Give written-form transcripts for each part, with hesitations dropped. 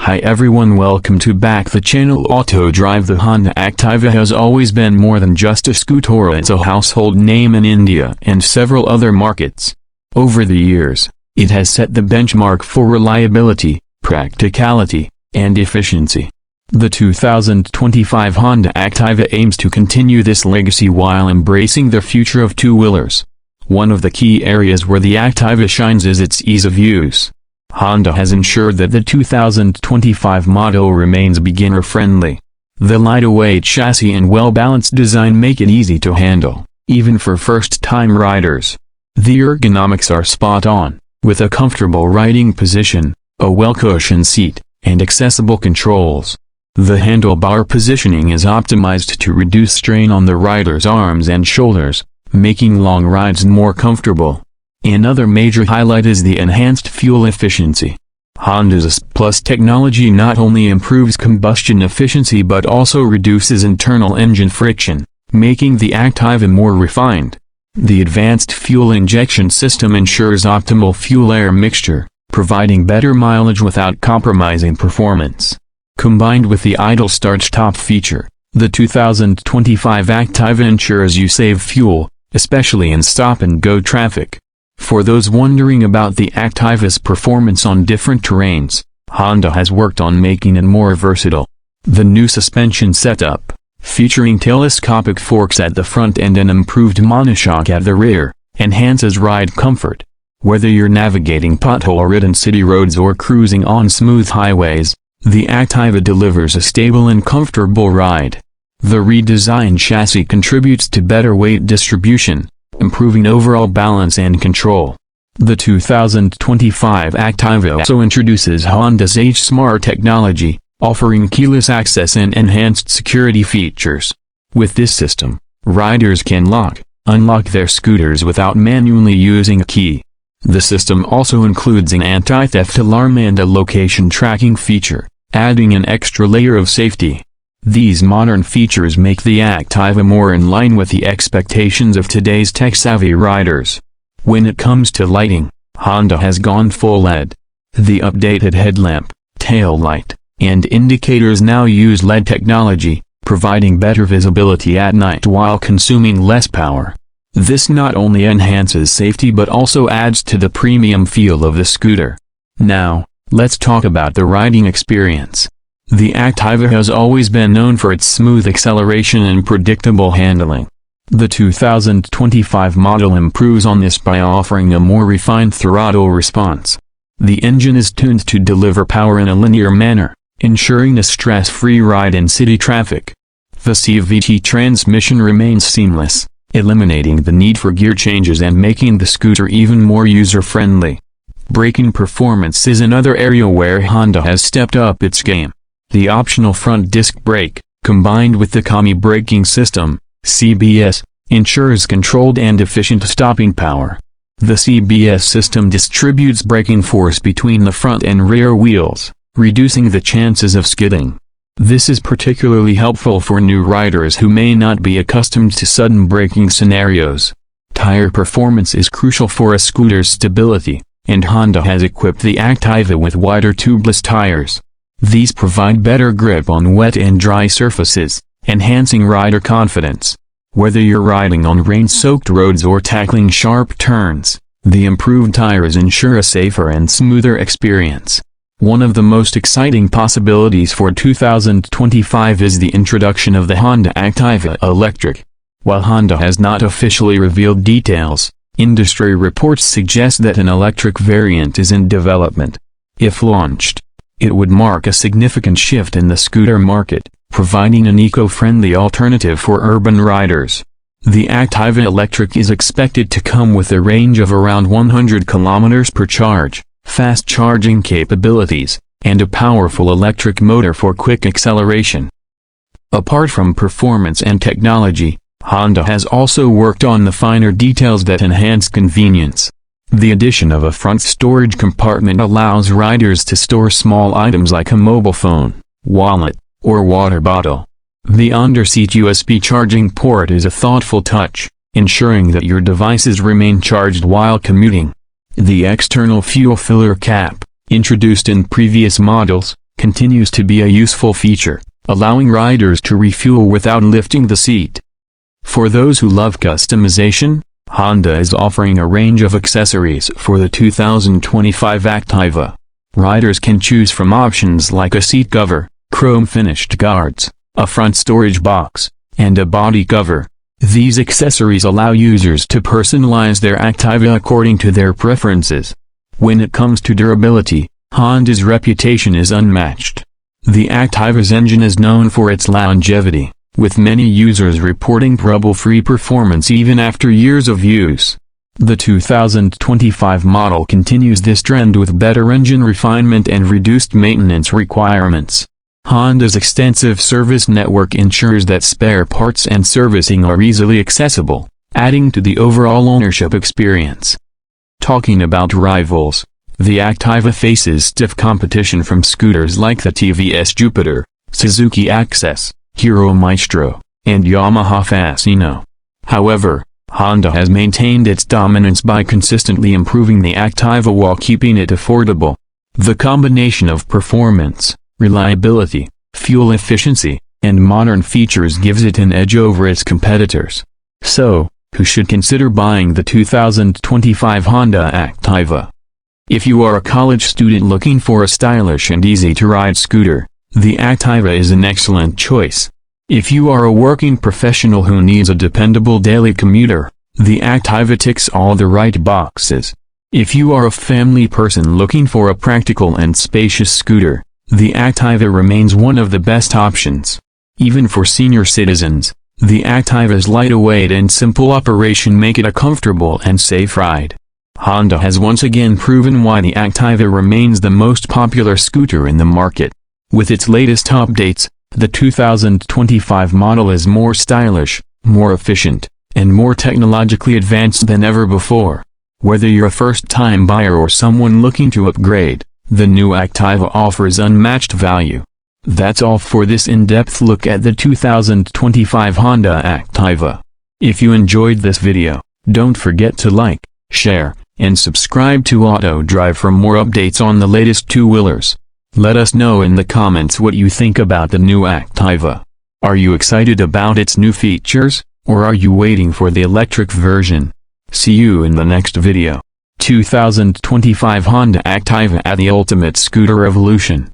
Hi everyone, welcome to back the channel Auto Drive. The Honda Activa has always been more than just a scooter. It's a household name in India and several other markets. Over the years, it has set the benchmark for reliability, practicality, and efficiency. The 2025 Honda Activa aims to continue this legacy while embracing the future of two-wheelers. One of the key areas where the Activa shines is its ease of use. Honda has ensured that the 2025 model remains beginner-friendly. The lightweight chassis and well-balanced design make it easy to handle, even for first-time riders. The ergonomics are spot-on, with a comfortable riding position, a well-cushioned seat, and accessible controls. The handlebar positioning is optimized to reduce strain on the rider's arms and shoulders, making long rides more comfortable. Another major highlight is the enhanced fuel efficiency. Honda's S+ technology not only improves combustion efficiency but also reduces internal engine friction, making the Activa more refined. The advanced fuel injection system ensures optimal fuel-air mixture, providing better mileage without compromising performance. Combined with the idle start-stop feature, the 2025 Activa ensures you save fuel, especially in stop-and-go traffic. For those wondering about the Activa's performance on different terrains, Honda has worked on making it more versatile. The new suspension setup, featuring telescopic forks at the front and an improved monoshock at the rear, enhances ride comfort. Whether you're navigating pothole-ridden city roads or cruising on smooth highways, the Activa delivers a stable and comfortable ride. The redesigned chassis contributes to better weight distribution, improving overall balance and control. The 2025 Activa also introduces Honda's H-Smart technology, offering keyless access and enhanced security features. With this system, riders can unlock their scooters without manually using a key. The system also includes an anti-theft alarm and a location tracking feature, adding an extra layer of safety. These modern features make the Activa more in line with the expectations of today's tech-savvy riders. When it comes to lighting, Honda has gone full LED. The updated headlamp, tail light, and indicators now use LED technology, providing better visibility at night while consuming less power. This not only enhances safety but also adds to the premium feel of the scooter. Now, let's talk about the riding experience. The Activa has always been known for its smooth acceleration and predictable handling. The 2025 model improves on this by offering a more refined throttle response. The engine is tuned to deliver power in a linear manner, ensuring a stress-free ride in city traffic. The CVT transmission remains seamless, eliminating the need for gear changes and making the scooter even more user-friendly. Braking performance is another area where Honda has stepped up its game. The optional front disc brake, combined with the combi braking system, CBS, ensures controlled and efficient stopping power. The CBS system distributes braking force between the front and rear wheels, reducing the chances of skidding. This is particularly helpful for new riders who may not be accustomed to sudden braking scenarios. Tire performance is crucial for a scooter's stability, and Honda has equipped the Activa with wider tubeless tires. These provide better grip on wet and dry surfaces, enhancing rider confidence. Whether you're riding on rain-soaked roads or tackling sharp turns, the improved tires ensure a safer and smoother experience. One of the most exciting possibilities for 2025 is the introduction of the Honda Activa Electric. While Honda has not officially revealed details, industry reports suggest that an electric variant is in development. If launched, it would mark a significant shift in the scooter market, providing an eco-friendly alternative for urban riders. The Activa Electric is expected to come with a range of around 100 km per charge, fast charging capabilities, and a powerful electric motor for quick acceleration. Apart from performance and technology, Honda has also worked on the finer details that enhance convenience. The addition of a front storage compartment allows riders to store small items like a mobile phone, wallet, or water bottle. The under-seat USB charging port is a thoughtful touch, ensuring that your devices remain charged while commuting. The external fuel filler cap, introduced in previous models, continues to be a useful feature, allowing riders to refuel without lifting the seat. For those who love customization, Honda is offering a range of accessories for the 2025 Activa. Riders can choose from options like a seat cover, chrome-finished guards, a front storage box, and a body cover. These accessories allow users to personalize their Activa according to their preferences. When it comes to durability, Honda's reputation is unmatched. The Activa's engine is known for its longevity, with many users reporting trouble-free performance even after years of use. The 2025 model continues this trend with better engine refinement and reduced maintenance requirements. Honda's extensive service network ensures that spare parts and servicing are easily accessible, adding to the overall ownership experience. Talking about rivals, the Activa faces stiff competition from scooters like the TVS Jupiter, Suzuki Access, Hero Maestro, and Yamaha Fascino. However, Honda has maintained its dominance by consistently improving the Activa while keeping it affordable. The combination of performance, reliability, fuel efficiency, and modern features gives it an edge over its competitors. So, who should consider buying the 2025 Honda Activa? If you are a college student looking for a stylish and easy-to-ride scooter, the Activa is an excellent choice. If you are a working professional who needs a dependable daily commuter, the Activa ticks all the right boxes. If you are a family person looking for a practical and spacious scooter, the Activa remains one of the best options. Even for senior citizens, the Activa's lightweight and simple operation make it a comfortable and safe ride. Honda has once again proven why the Activa remains the most popular scooter in the market. With its latest updates, the 2025 model is more stylish, more efficient, and more technologically advanced than ever before. Whether you're a first-time buyer or someone looking to upgrade, the new Activa offers unmatched value. That's all for this in-depth look at the 2025 Honda Activa. If you enjoyed this video, don't forget to like, share, and subscribe to Auto Drive for more updates on the latest two-wheelers. Let us know in the comments what you think about the new Activa. Are you excited about its new features, or are you waiting for the electric version? See you in the next video. 2025 Honda Activa at the ultimate scooter revolution.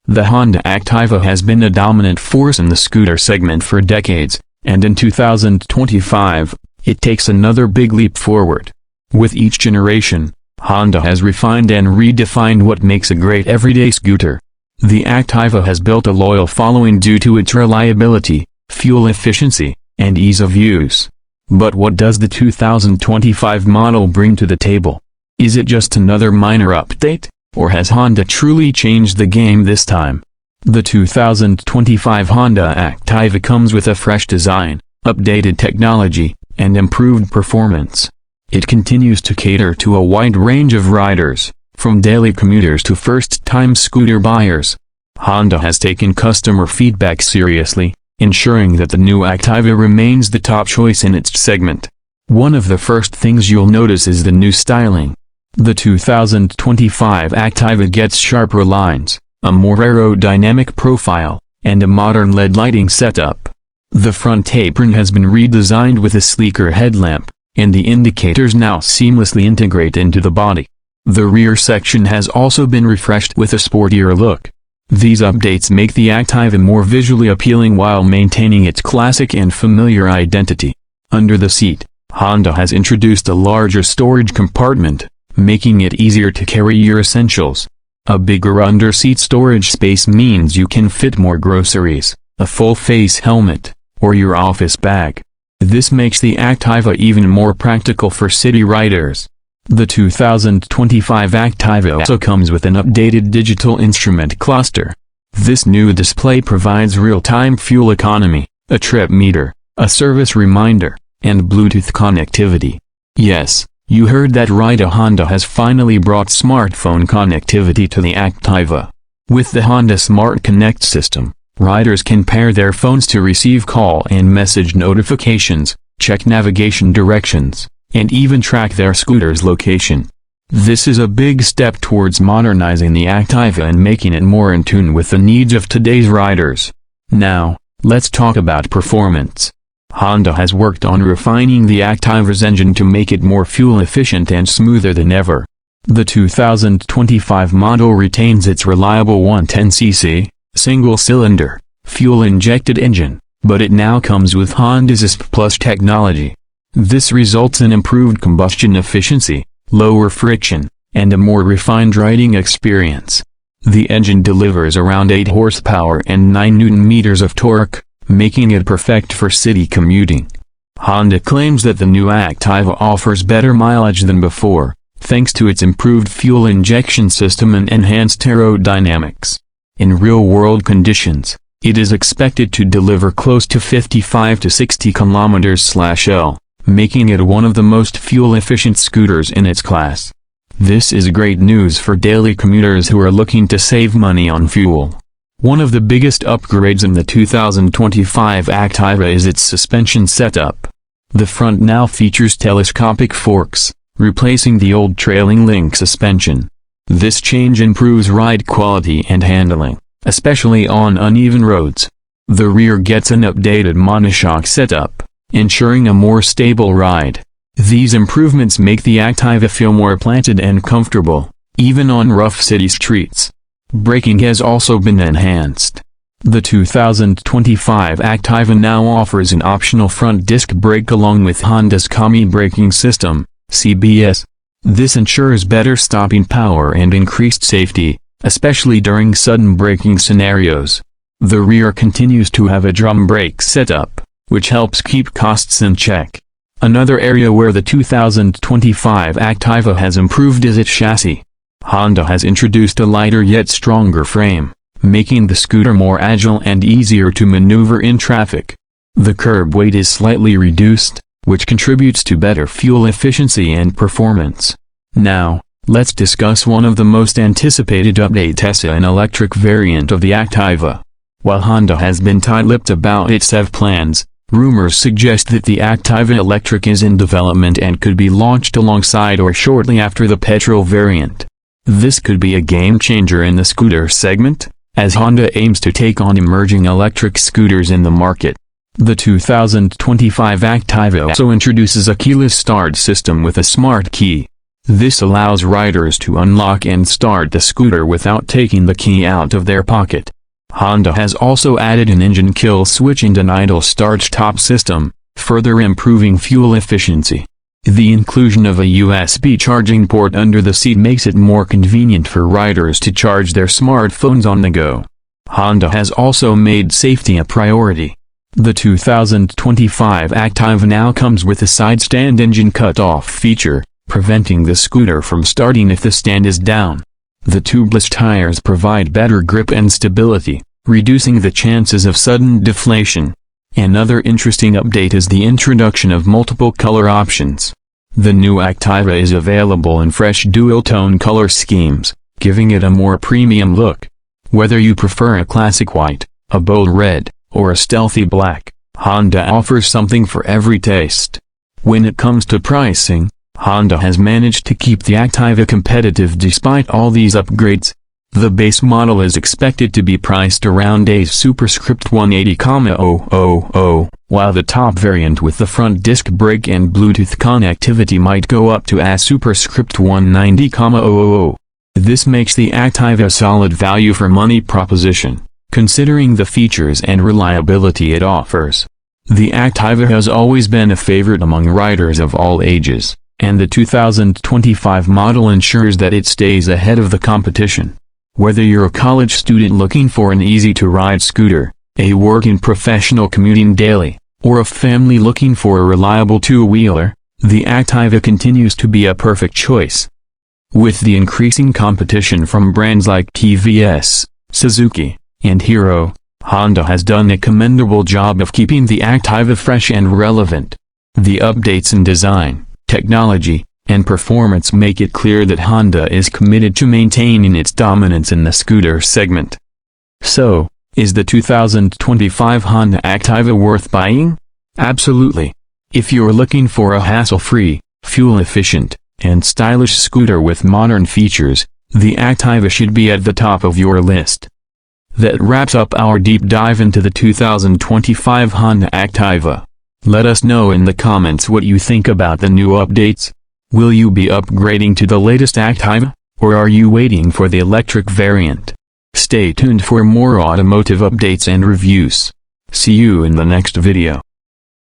The Honda Activa has been a dominant force in the scooter segment for decades, and in 2025, it takes another big leap forward. With each generation, Honda has refined and redefined what makes a great everyday scooter. The Activa has built a loyal following due to its reliability, fuel efficiency, and ease of use. But what does the 2025 model bring to the table? Is it just another minor update, or has Honda truly changed the game this time? The 2025 Honda Activa comes with a fresh design, updated technology, and improved performance. It continues to cater to a wide range of riders, from daily commuters to first-time scooter buyers. Honda has taken customer feedback seriously, ensuring that the new Activa remains the top choice in its segment. One of the first things you'll notice is the new styling. The 2025 Activa gets sharper lines, a more aerodynamic profile, and a modern LED lighting setup. The front apron has been redesigned with a sleeker headlamp, and the indicators now seamlessly integrate into the body. The rear section has also been refreshed with a sportier look. These updates make the Activa more visually appealing while maintaining its classic and familiar identity. Under the seat, Honda has introduced a larger storage compartment, making it easier to carry your essentials. A bigger under-seat storage space means you can fit more groceries, a full-face helmet, or your office bag. This makes the Activa even more practical for city riders. The 2025 Activa also comes with an updated digital instrument cluster. This new display provides real-time fuel economy, a trip meter, a service reminder, and Bluetooth connectivity. Yes, you heard that right, Honda has finally brought smartphone connectivity to the Activa. With the Honda Smart Connect system, riders can pair their phones to receive call and message notifications, check navigation directions, and even track their scooter's location. This is a big step towards modernizing the Activa and making it more in tune with the needs of today's riders. Now, let's talk about performance. Honda has worked on refining the Activa's engine to make it more fuel efficient and smoother than ever. The 2025 model retains its reliable 110cc, single-cylinder, fuel-injected engine, but it now comes with Honda's ISP Plus technology. This results in improved combustion efficiency, lower friction, and a more refined riding experience. The engine delivers around 8 horsepower and 9 Nm of torque, making it perfect for city commuting. Honda claims that the new Activa offers better mileage than before, thanks to its improved fuel injection system and enhanced aerodynamics. In real-world conditions, it is expected to deliver close to 55 to 60 km/h, making it one of the most fuel-efficient scooters in its class. This is great news for daily commuters who are looking to save money on fuel. One of the biggest upgrades in the 2025 Activa is its suspension setup. The front now features telescopic forks, replacing the old trailing link suspension. This change improves ride quality and handling, especially on uneven roads. The rear gets an updated monoshock setup, ensuring a more stable ride. These improvements make the Activa feel more planted and comfortable, even on rough city streets. Braking has also been enhanced. The 2025 Activa now offers an optional front disc brake along with Honda's Combi braking system, CBS. This ensures better stopping power and increased safety, especially during sudden braking scenarios. The rear continues to have a drum brake setup, which helps keep costs in check. Another area where the 2025 Activa has improved is its chassis. Honda has introduced a lighter yet stronger frame, making the scooter more agile and easier to maneuver in traffic. The curb weight is slightly reduced, which contributes to better fuel efficiency and performance. Now, let's discuss one of the most anticipated updates, an electric variant of the Activa. While Honda has been tight-lipped about its EV plans, rumors suggest that the Activa Electric is in development and could be launched alongside or shortly after the petrol variant. This could be a game-changer in the scooter segment, as Honda aims to take on emerging electric scooters in the market. The 2025 Activa also introduces a keyless start system with a smart key. This allows riders to unlock and start the scooter without taking the key out of their pocket. Honda has also added an engine kill switch and an idle start-stop system, further improving fuel efficiency. The inclusion of a USB charging port under the seat makes it more convenient for riders to charge their smartphones on the go. Honda has also made safety a priority. The 2025 Activa now comes with a side stand engine cut-off feature, preventing the scooter from starting if the stand is down. The tubeless tires provide better grip and stability, reducing the chances of sudden deflation. Another interesting update is the introduction of multiple color options. The new Activa is available in fresh dual-tone color schemes, giving it a more premium look. Whether you prefer a classic white, a bold red, or a stealthy black, Honda offers something for every taste. When it comes to pricing, Honda has managed to keep the Activa competitive despite all these upgrades. The base model is expected to be priced around a superscript 180,000, while the top variant with the front disc brake and Bluetooth connectivity might go up to a superscript 190,000. This makes the Activa a solid value for money proposition, considering the features and reliability it offers. The Activa has always been a favorite among riders of all ages, and the 2025 model ensures that it stays ahead of the competition. Whether you're a college student looking for an easy-to-ride scooter, a working professional commuting daily, or a family looking for a reliable two-wheeler, the Activa continues to be a perfect choice. With the increasing competition from brands like TVS, Suzuki, and Hero, Honda has done a commendable job of keeping the Activa fresh and relevant. The updates in design, technology, and performance make it clear that Honda is committed to maintaining its dominance in the scooter segment. So, is the 2025 Honda Activa worth buying? Absolutely. If you're looking for a hassle-free, fuel-efficient, and stylish scooter with modern features, the Activa should be at the top of your list. That wraps up our deep dive into the 2025 Honda Activa. Let us know in the comments what you think about the new updates. Will you be upgrading to the latest Activa, or are you waiting for the electric variant? Stay tuned for more automotive updates and reviews. See you in the next video.